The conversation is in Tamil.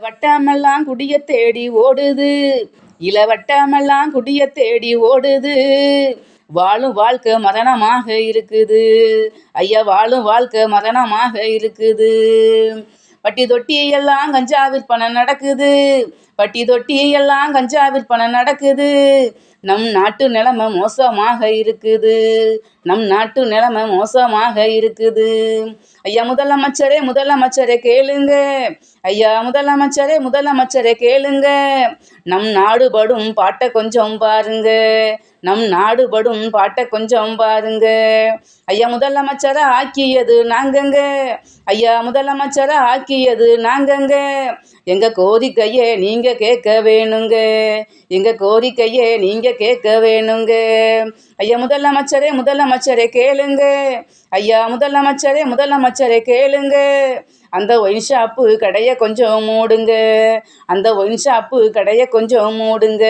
வட்டமெல்லாம் குடிய தேடி ஓடுது, இளவட்டமெல்லாம் குடிய தேடி ஓடுது. வாழும் வாழ்க்கை மரணமாக இருக்குது ஐயா, வாழும் வாழ்க்கை மரணமாக இருக்குது. பட்டி தொட்டி எல்லாம் கஞ்சா விற்பனை நடக்குது, பட்டி தொட்டி எல்லாம் கஞ்சா விற்பனை நடக்குது. நம் நாட்டு நிலைமை மோசமாக இருக்குது, நம் நாட்டு நிலைமை மோசமாக இருக்குது. ஐயா முதலமைச்சரே முதலமைச்சரே கேளுங்க, ஐயா முதலமைச்சரே முதலமைச்சரே கேளுங்க. நம் நாடுபடும் பாட்டை கொஞ்சம் பாருங்க, நம் நாடுபடும் பாட்டை கொஞ்சம் பாருங்க. ஐயா முதலமைச்சரை ஆக்கியது நாங்கங்க, ஐயா முதலமைச்சரை ஆக்கியது நாங்கங்க. எங்க கோரிக்கையே நீங்க கேட்க வேணுங்க, எங்க கோரிக்கையே நீங்க கேட்க வேணுங்க. ஐயா முதலமைச்சரே முதலமைச்சரே கேளுங்க, ஐயா முதலமைச்சரே முதலமைச்சரே கேளுங்க. அந்த ஒயின் ஷாப்பு கடையை கொஞ்சம் மூடுங்க, அந்த ஒயின் ஷாப்பு கடையை கொஞ்சம் மூடுங்க.